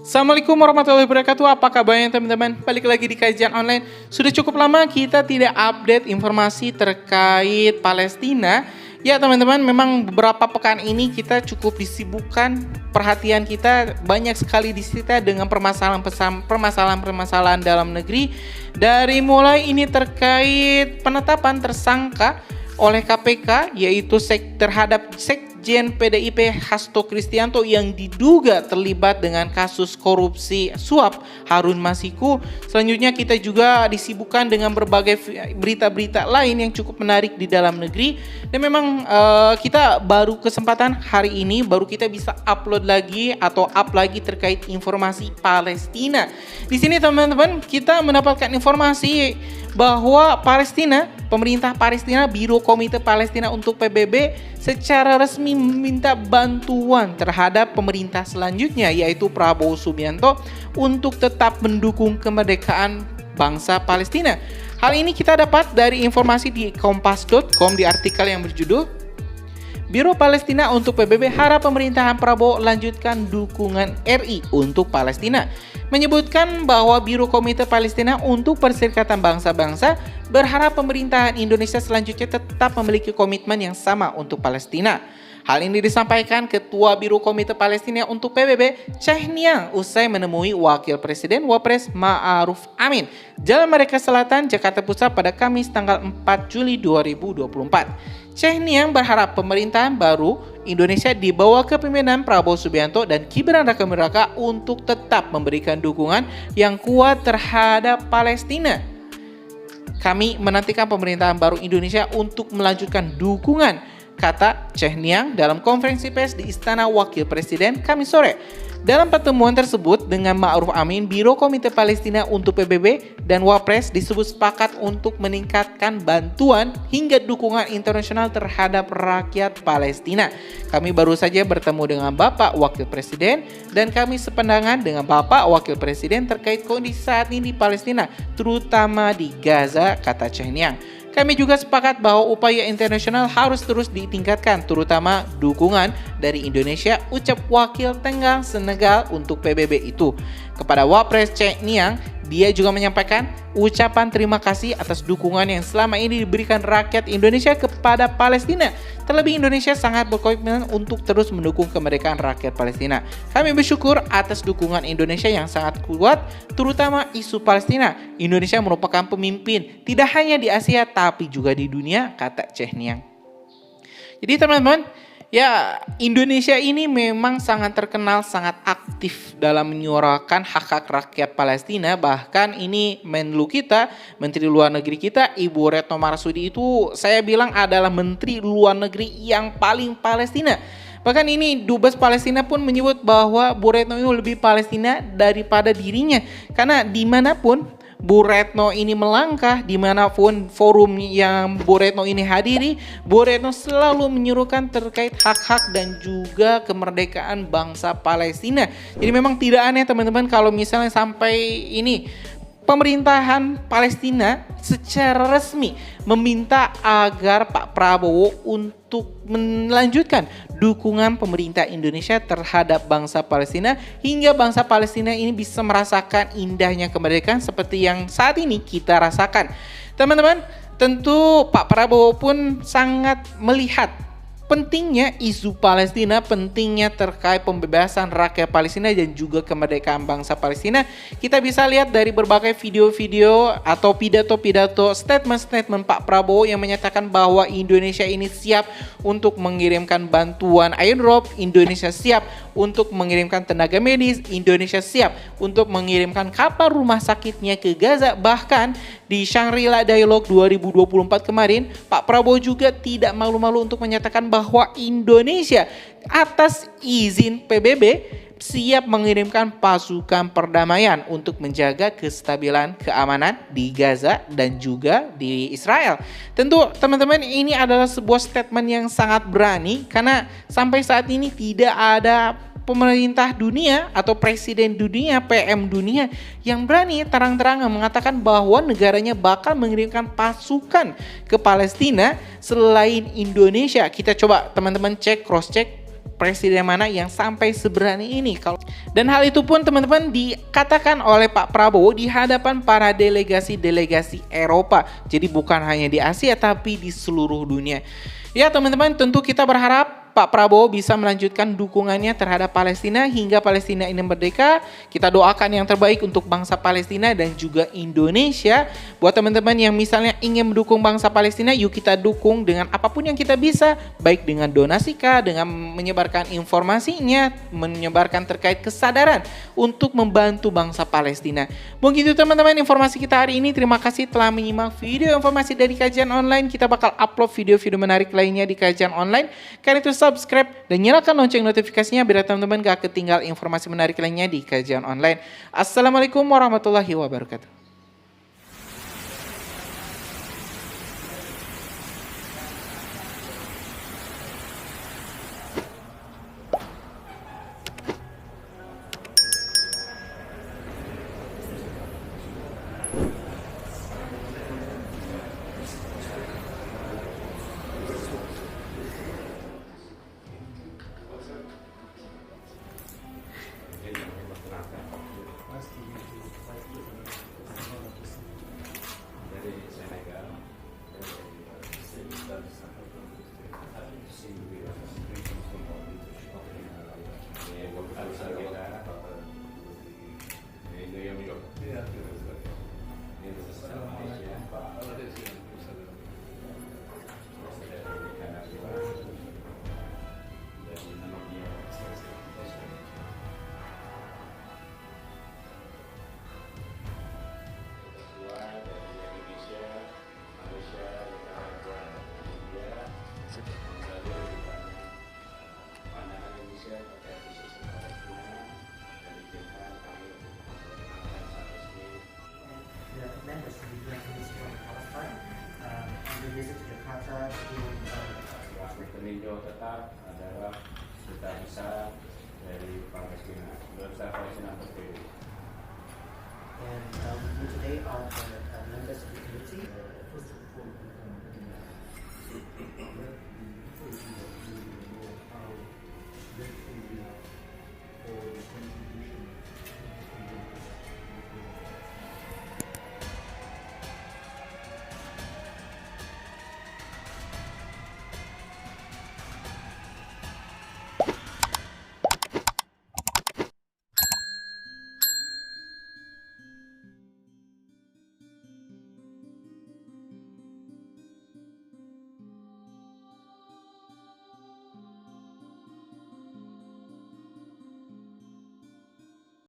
Assalamualaikum warahmatullahi wabarakatuh. Apa kabarnya teman-teman? Balik lagi di kajian online. Sudah cukup lama kita tidak update informasi terkait Palestina. Ya teman-teman, memang beberapa pekan ini kita cukup disibukkan, perhatian kita banyak sekali disita dengan permasalahan dalam negeri. Dari mulai ini terkait penetapan tersangka oleh KPK, yaitu terhadap Sekjen PDIP Hasto Kristianto yang diduga terlibat dengan kasus korupsi suap Harun Masiku. Selanjutnya kita juga disibukkan dengan berbagai berita-berita lain yang cukup menarik di dalam negeri. Dan memang kita baru kesempatan hari ini baru kita bisa upload lagi atau up lagi terkait informasi Palestina. Di sini teman-teman kita mendapatkan informasi bahwa pemerintah Palestina, Biro Komite Palestina untuk PBB secara resmi meminta bantuan terhadap pemerintah selanjutnya, yaitu Prabowo Subianto, untuk tetap mendukung kemerdekaan bangsa Palestina. Hal ini kita dapat dari informasi di kompas.com di artikel yang berjudul Biro Palestina untuk PBB harap pemerintahan Prabowo lanjutkan dukungan RI untuk Palestina. Menyebutkan bahwa Biro Komite Palestina untuk Perserikatan Bangsa-Bangsa berharap pemerintahan Indonesia selanjutnya tetap memiliki komitmen yang sama untuk Palestina. Hal ini disampaikan Ketua Biro Komite Palestina untuk PBB, Syekh Niang, usai menemui Wakil Presiden Wapres Ma'ruf Amin, Jalan Merdeka Selatan, Jakarta Pusat pada Kamis tanggal 4 Juli 2024. Syekh Niang berharap pemerintahan baru Indonesia di bawah kepemimpinan Prabowo Subianto dan Gibran Raka-Buming Raka untuk tetap memberikan dukungan yang kuat terhadap Palestina. Kami menantikan pemerintahan baru Indonesia untuk melanjutkan dukungan, kata Syekh Niang dalam konferensi pers di Istana Wakil Presiden Kamis sore. Dalam pertemuan tersebut dengan Ma'ruf Amin, Biro Komite Palestina untuk PBB dan Wapres disebut sepakat untuk meningkatkan bantuan hingga dukungan internasional terhadap rakyat Palestina. Kami baru saja bertemu dengan Bapak Wakil Presiden dan kami sependangan dengan Bapak Wakil Presiden terkait kondisi saat ini di Palestina, terutama di Gaza, kata Syekh Niang. Kami juga sepakat bahwa upaya internasional harus terus ditingkatkan, terutama dukungan dari Indonesia, ucap Wakil Tenggang Senegal untuk PBB itu. Kepada Wapres Syekh Niang, dia juga menyampaikan ucapan terima kasih atas dukungan yang selama ini diberikan rakyat Indonesia kepada Palestina. Terlebih Indonesia sangat berkomitmen untuk terus mendukung kemerdekaan rakyat Palestina. Kami bersyukur atas dukungan Indonesia yang sangat kuat, terutama isu Palestina. Indonesia merupakan pemimpin tidak hanya di Asia tapi juga di dunia, kata Syekh Niang. Jadi teman-teman, ya, Indonesia ini memang sangat terkenal, sangat aktif dalam menyuarakan hak-hak rakyat Palestina. Bahkan ini Menlu kita, Menteri Luar Negeri kita, Ibu Retno Marsudi itu saya bilang adalah Menteri Luar Negeri yang paling Palestina. Bahkan ini Dubes Palestina pun menyebut bahwa Bu Retno itu lebih Palestina daripada dirinya. Karena dimanapun Bu Retno ini melangkah, dimanapun forum yang Bu Retno ini hadiri, Bu Retno selalu menyuruhkan terkait hak-hak dan juga kemerdekaan bangsa Palestina. Jadi memang tidak aneh teman-teman kalau misalnya sampai ini pemerintahan Palestina secara resmi meminta agar Pak Prabowo untuk melanjutkan dukungan pemerintah Indonesia terhadap bangsa Palestina hingga bangsa Palestina ini bisa merasakan indahnya kemerdekaan seperti yang saat ini kita rasakan. Teman-teman, tentu Pak Prabowo pun sangat melihat pentingnya isu Palestina, pentingnya terkait pembebasan rakyat Palestina dan juga kemerdekaan bangsa Palestina. Kita bisa lihat dari berbagai video-video atau pidato-pidato, statement-statement Pak Prabowo yang menyatakan bahwa Indonesia ini siap untuk mengirimkan bantuan airdrop, Indonesia siap untuk mengirimkan tenaga medis, Indonesia siap untuk mengirimkan kapal rumah sakitnya ke Gaza. Bahkan di Shangri-La Dialogue 2024 kemarin, Pak Prabowo juga tidak malu-malu untuk menyatakan bahwa Indonesia atas izin PBB siap mengirimkan pasukan perdamaian untuk menjaga kestabilan keamanan di Gaza dan juga di Israel. Tentu teman-teman, ini adalah sebuah statement yang sangat berani karena sampai saat ini tidak ada pemerintah dunia atau presiden dunia, PM dunia yang berani terang-terangan mengatakan bahwa negaranya bakal mengirimkan pasukan ke Palestina selain Indonesia. Kita coba teman-teman cek, cross check presiden mana yang sampai seberani ini. Dan hal itu pun teman-teman dikatakan oleh Pak Prabowo di hadapan para delegasi-delegasi Eropa. Jadi bukan hanya di Asia tapi di seluruh dunia. Ya teman-teman, tentu kita berharap Pak Prabowo bisa melanjutkan dukungannya terhadap Palestina hingga Palestina ini merdeka. Kita doakan yang terbaik untuk bangsa Palestina dan juga Indonesia. Buat teman-teman yang misalnya ingin mendukung bangsa Palestina, yuk kita dukung dengan apapun yang kita bisa. Baik dengan donasi kah, dengan menyebarkan informasinya, menyebarkan terkait kesadaran untuk membantu bangsa Palestina. Begitu teman-teman informasi kita hari ini. Terima kasih telah menyimak video informasi dari Kajian Online. Kita bakal upload video-video menarik lainnya di Kajian Online. Karena itu subscribe dan nyalakan lonceng notifikasinya biar teman-teman gak ketinggal informasi menarik lainnya di Kajian Online. Assalamualaikum warahmatullahi wabarakatuh. Peninjau tetap adalah duta besar dari Palestina, duta besar Palestina PBB. And we today are the members of the committee. First of all,